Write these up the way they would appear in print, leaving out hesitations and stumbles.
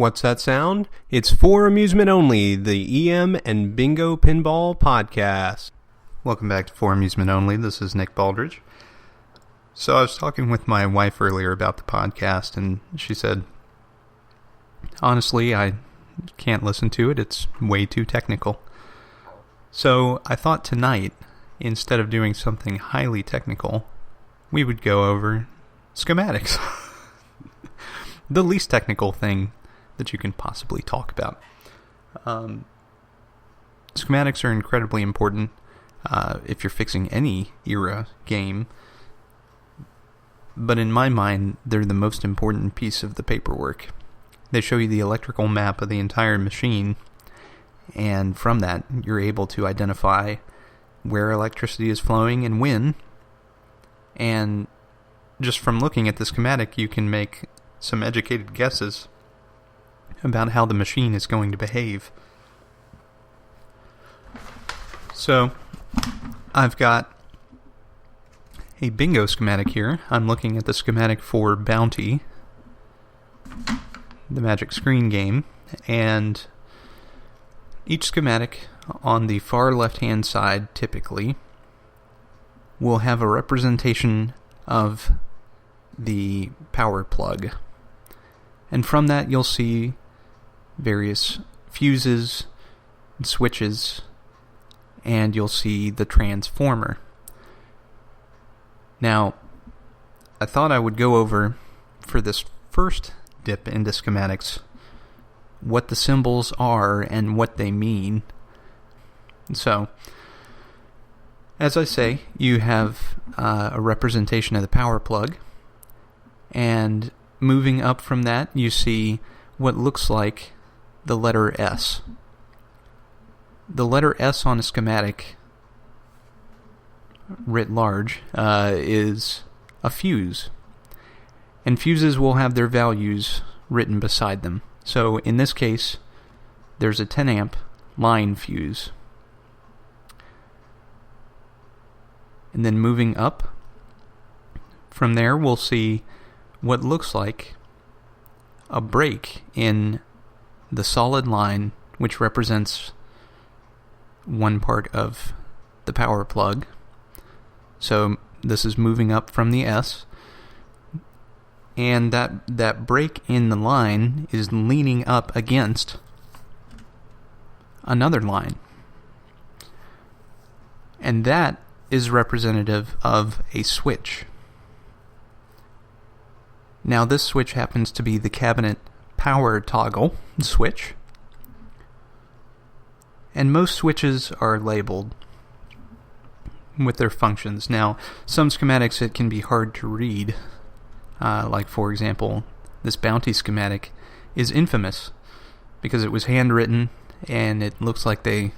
What's that sound? It's for amusement only, the EM and Bingo Pinball Podcast. Welcome back to For Amusement Only. This is Nick Baldridge. So I was talking with my wife earlier about the podcast, and she said, honestly, I can't listen to it. It's way too technical. So I thought tonight, instead of doing something highly technical, we would go over schematics. The least technical thing that you can possibly talk about. Schematics are incredibly important if you're fixing any era game, but in my mind, they're the most important piece of the paperwork. They show you the electrical map of the entire machine, and from that, you're able to identify where electricity is flowing and when, and just from looking at the schematic, you can make some educated guesses about how the machine is going to behave. So, I've got a bingo schematic here. I'm looking at the schematic for Bounty, the Magic Screen game, and each schematic on the far left-hand side, typically, will have a representation of the power plug. And from that, you'll see various fuses and switches, and you'll see the transformer. Now, I thought I would go over, for this first dip into schematics, what the symbols are and what they mean. So, as I say, you have a representation of the power plug, and moving up from that, you see what looks like the letter S. The letter S on a schematic, writ large, is a fuse. And fuses will have their values written beside them. So in this case, there's a 10 amp line fuse. And then moving up from there, we'll see what looks like a break in the solid line, which represents one part of the power plug. So this is moving up from the S, and that break in the line is leaning up against another line. And that is representative of a switch. Now this switch happens to be the cabinet power toggle switch, and most switches are labeled with their functions. Now, some schematics it can be hard to read, like for example, this Bounty schematic is infamous because it was handwritten and it looks like they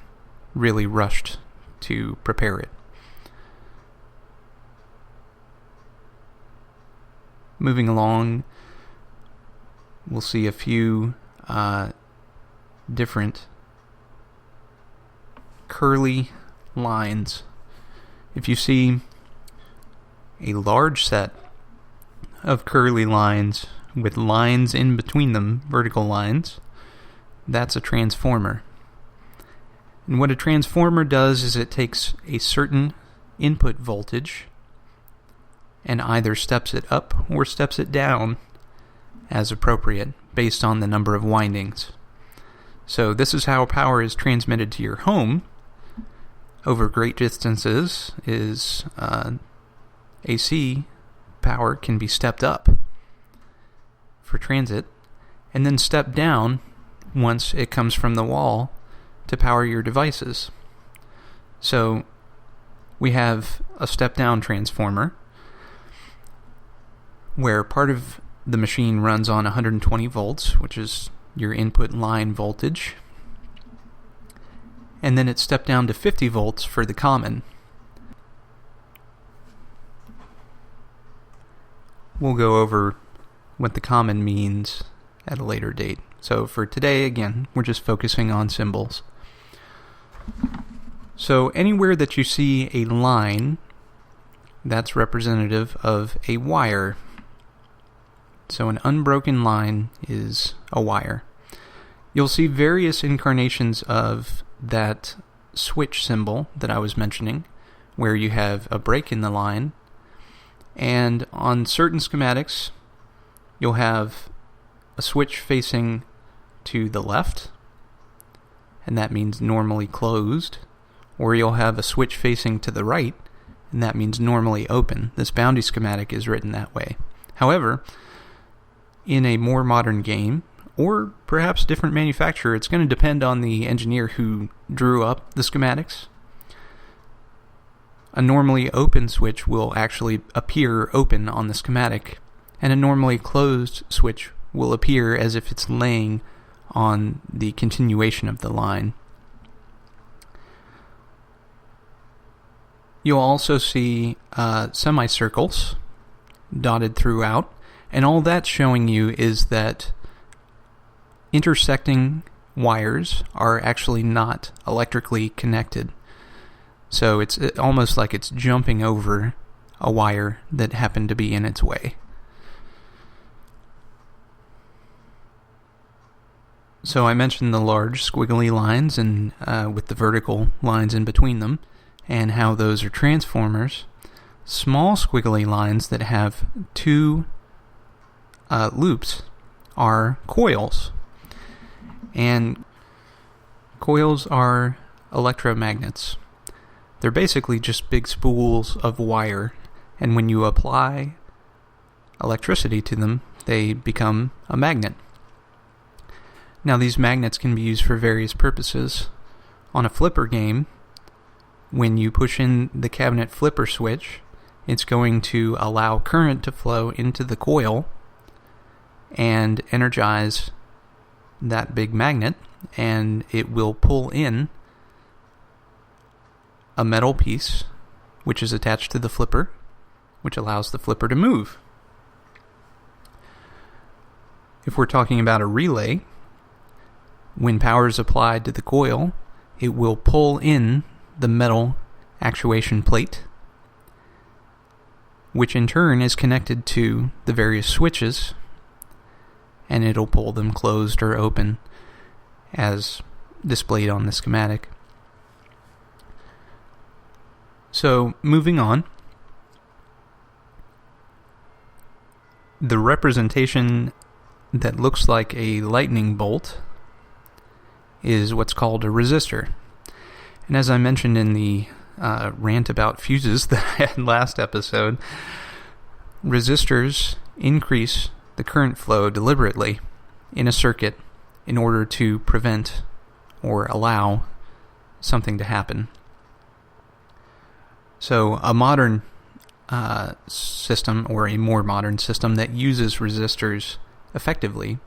really rushed to prepare it. Moving along, we'll see a few different curly lines. If you see a large set of curly lines with lines in between them, vertical lines, that's a transformer. And what a transformer does is it takes a certain input voltage and either steps it up or steps it down as appropriate based on the number of windings. So this is how power is transmitted to your home over great distances. Is AC power can be stepped up for transit and then stepped down once it comes from the wall to power your devices. So we have a step-down transformer where part of the machine runs on 120 volts, which is your input line voltage, and then it's stepped down to 50 volts for the common. We'll go over what the common means at a later date. So for today, again, we're just focusing on symbols. So anywhere that you see a line, that's representative of a wire. So an unbroken line is a wire. You'll see various incarnations of that switch symbol that I was mentioning, where you have a break in the line, and on certain schematics, you'll have a switch facing to the left, and that means normally closed, or you'll have a switch facing to the right, and that means normally open. This boundary schematic is written that way. However, in a more modern game, or perhaps different manufacturer, it's going to depend on the engineer who drew up the schematics. A normally open switch will actually appear open on the schematic, and a normally closed switch will appear as if it's laying on the continuation of the line. You'll also see semicircles dotted throughout, and all that's showing you is that intersecting wires are actually not electrically connected. So it's almost like it's jumping over a wire that happened to be in its way. So I mentioned the large squiggly lines and with the vertical lines in between them, and how those are transformers. Small squiggly lines that have two loops are coils. And coils are electromagnets. They're basically just big spools of wire, and when you apply electricity to them, they become a magnet. Now, these magnets can be used for various purposes. On a flipper game, when you push in the cabinet flipper switch, it's going to allow current to flow into the coil and energize that big magnet, and it will pull in a metal piece which is attached to the flipper, which allows the flipper to move. If we're talking about a relay, when power is applied to the coil, it will pull in the metal actuation plate, which in turn is connected to the various switches, and it'll pull them closed or open as displayed on the schematic. So, moving on, the representation that looks like a lightning bolt is what's called a resistor. And as I mentioned in the rant about fuses that I had last episode, resistors increase the current flow deliberately in a circuit in order to prevent or allow something to happen. So a modern system, or a more modern system that uses resistors effectively,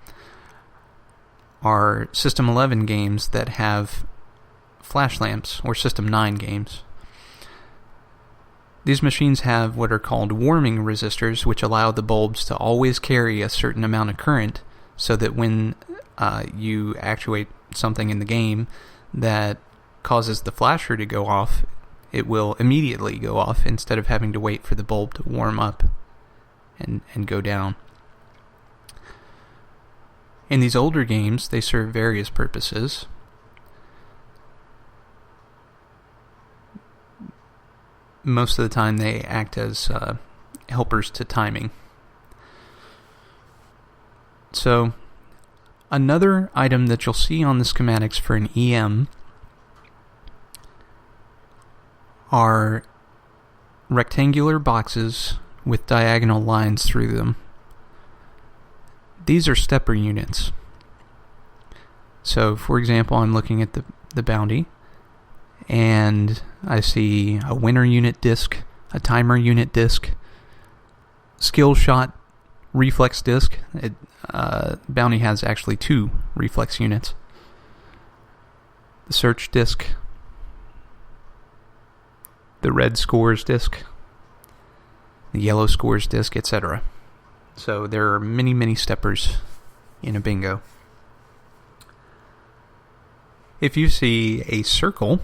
are System 11 games that have flash lamps, or System 9 games. These machines have what are called warming resistors, which allow the bulbs to always carry a certain amount of current, so that when you actuate something in the game that causes the flasher to go off, it will immediately go off instead of having to wait for the bulb to warm up and go down. In these older games, they serve various purposes. Most of the time they act as helpers to timing. So, another item that you'll see on the schematics for an EM are rectangular boxes with diagonal lines through them. These are stepper units. So, for example, I'm looking at the bounty, and I see a winner unit disc, a timer unit disc, skill shot reflex disc. Bounty has actually 2 reflex units. The search disc, the red scores disc, the yellow scores disc, etc. So there are many, many steppers in a bingo. If you see a circle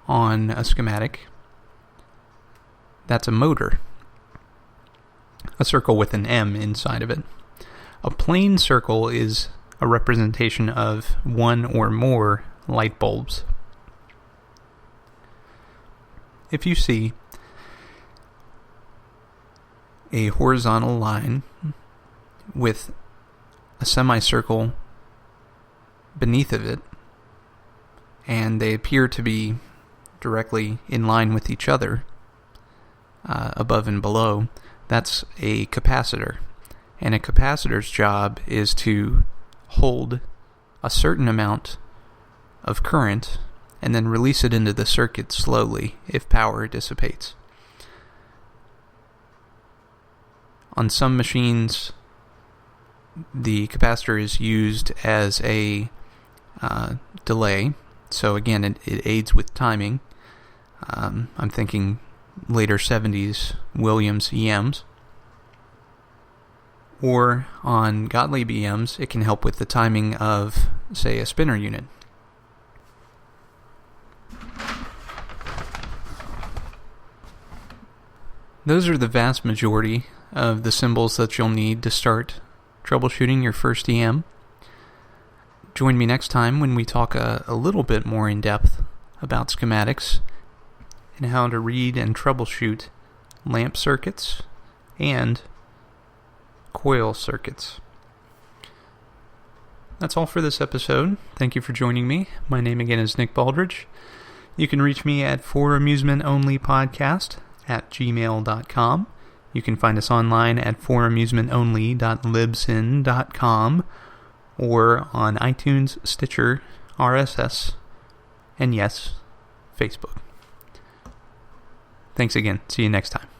on a schematic, that's a motor. A circle with an M inside of it. A plain circle is a representation of one or more light bulbs. If you see a horizontal line with a semicircle beneath of it, and they appear to be directly in line with each other, above and below, that's a capacitor. And a capacitor's job is to hold a certain amount of current and then release it into the circuit slowly if power dissipates. On some machines, the capacitor is used as a delay. So again, it aids with timing. I'm thinking later 70s Williams EMs. Or on Gottlieb EMs, it can help with the timing of, say, a spinner unit. Those are the vast majority of the symbols that you'll need to start troubleshooting your first EM. Join me next time when we talk a little bit more in depth about schematics and how to read and troubleshoot lamp circuits and coil circuits. That's all for this episode. Thank you for joining me. My name again is Nick Baldridge. You can reach me at foramusementonlypodcast@gmail.com. You can find us online at foramusementonly.libsyn.com or on iTunes, Stitcher, RSS, and yes, Facebook. Thanks again. See you next time.